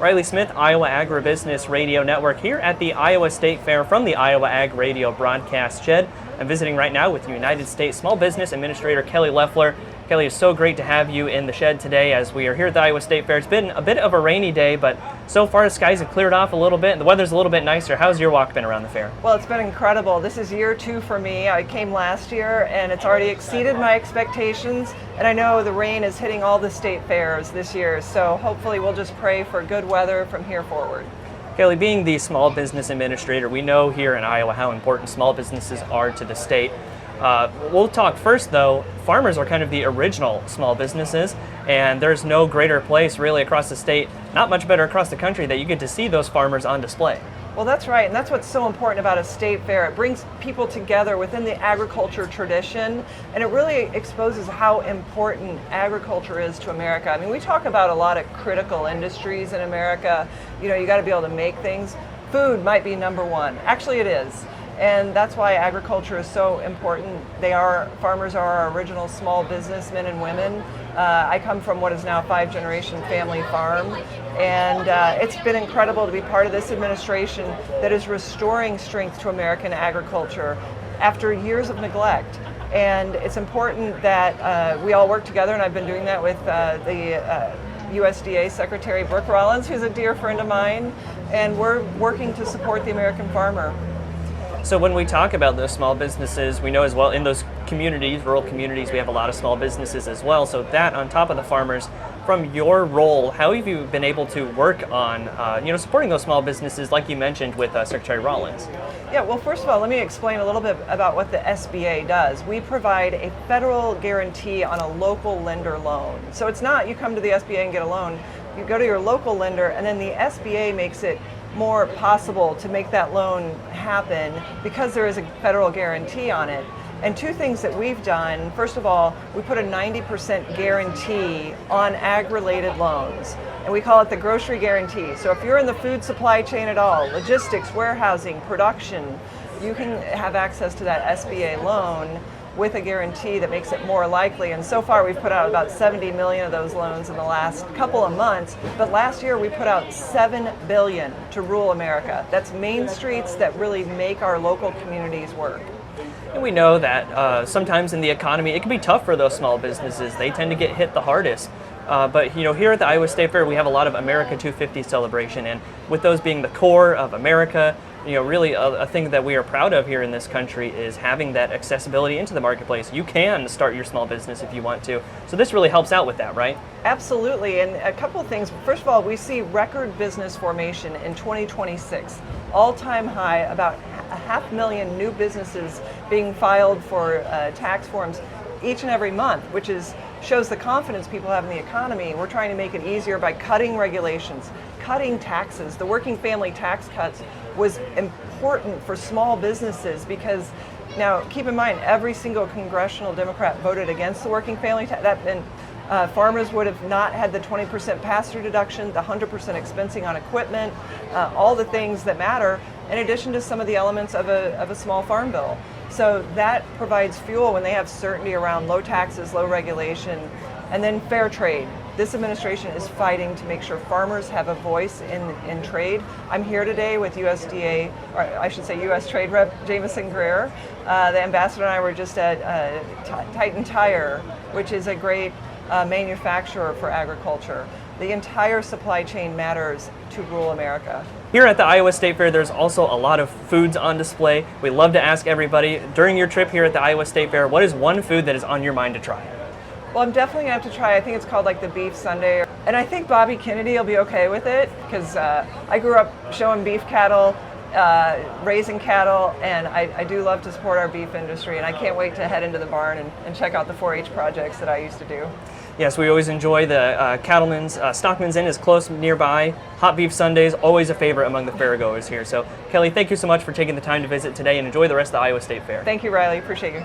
Riley Smith, Iowa Agribusiness Radio Network, here at the Iowa State Fair from the Iowa Ag Radio broadcast shed. I'm visiting right now with United States Small Business Administrator Kelly Loeffler. Kelly, it's so great to have you in the shed today as we are here at the Iowa State Fair. It's been a bit of a rainy day, but so far the skies have cleared off a little bit and the weather's a little bit nicer. How's your walk been around the fair? Well, it's been incredible. This is year 2 for me. I came last year and it's already exceeded my expectations. And I know the rain is hitting all the state fairs this year, so hopefully we'll just pray for good weather from here forward. Kelly, being the Small Business Administrator, we know here in Iowa how important small businesses are to the state. We'll talk first, though. Farmers are kind of the original small businesses, and there's no greater place really across the state, not much better across the country, that you get to see those farmers on display. Well, that's right, and that's what's so important about a state fair. It brings people together within the agriculture tradition, and it really exposes how important agriculture is to America. I mean, we talk about a lot of critical industries in America. You know, you got to be able to make things. Food might be number one. Actually, it is. And that's why agriculture is so important. Farmers are our original small businessmen and women. I come from what is now a 5-generation family farm, and it's been incredible to be part of this administration that is restoring strength to American agriculture after years of neglect. And it's important that we all work together, and I've been doing that with the USDA Secretary Brooke Rollins, who's a dear friend of mine, and we're working to support the American farmer. So when we talk about those small businesses, we know as well in those communities, rural communities, we have a lot of small businesses as well. So that on top of the farmers, from your role, how have you been able to work on supporting those small businesses like you mentioned with Secretary Rollins? Yeah, well, first of all, let me explain a little bit about what the SBA does. We provide a federal guarantee on a local lender loan. So it's not you come to the SBA and get a loan. You go to your local lender, and then the SBA makes it more possible to make that loan happen because there is a federal guarantee on it. And two things that we've done: first of all, we put a 90% guarantee on ag-related loans, and we call it the grocery guarantee. So if you're in the food supply chain at all, logistics, warehousing, production, you can have access to that SBA loan with a guarantee that makes it more likely. And so far we've put out about 70 million of those loans in the last couple of months, but last year we put out 7 billion to rural America. That's main streets that really make our local communities work. And we know that sometimes in the economy it can be tough for those small businesses. They tend to get hit the hardest. But here at the Iowa State Fair we have a lot of America 250 celebration, and with those being the core of America, really a thing that we are proud of here in this country is having that accessibility into the marketplace. You can start your small business if you want to. So this really helps out with that, right? Absolutely, and a couple of things. First of all, we see record business formation in 2026, all-time high, about 500,000 new businesses being filed for tax forms each and every month, which shows the confidence people have in the economy. We're trying to make it easier by cutting regulations, cutting taxes. The working family tax cuts was important for small businesses because, now keep in mind, every single congressional Democrat voted against the working family tax. Farmers would have not had the 20% pass-through deduction, the 100% expensing on equipment, all the things that matter, in addition to some of the elements of a small farm bill. So that provides fuel when they have certainty around low taxes, low regulation, and then fair trade. This administration is fighting to make sure farmers have a voice in trade. I'm here today with USDA, or I should say US Trade Rep Jamison Greer. The ambassador and I were just at Titan Tire, which is a great manufacturer for agriculture. The entire supply chain matters to rural America. Here at the Iowa State Fair, there's also a lot of foods on display. We love to ask everybody, during your trip here at the Iowa State Fair, what is one food that is on your mind to try? Well, I'm definitely going to have to try, I think it's called like the beef sundae. And I think Bobby Kennedy will be okay with it because I grew up showing beef cattle, raising cattle, and I do love to support our beef industry, and I can't wait to head into the barn and check out the 4-H projects that I used to do. Yes, we always enjoy the Cattleman's, Stockman's Inn is close nearby. Hot beef sundaes, always a favorite among the fairgoers here. So Kelly, thank you so much for taking the time to visit today, and enjoy the rest of the Iowa State Fair. Thank you, Riley. Appreciate you.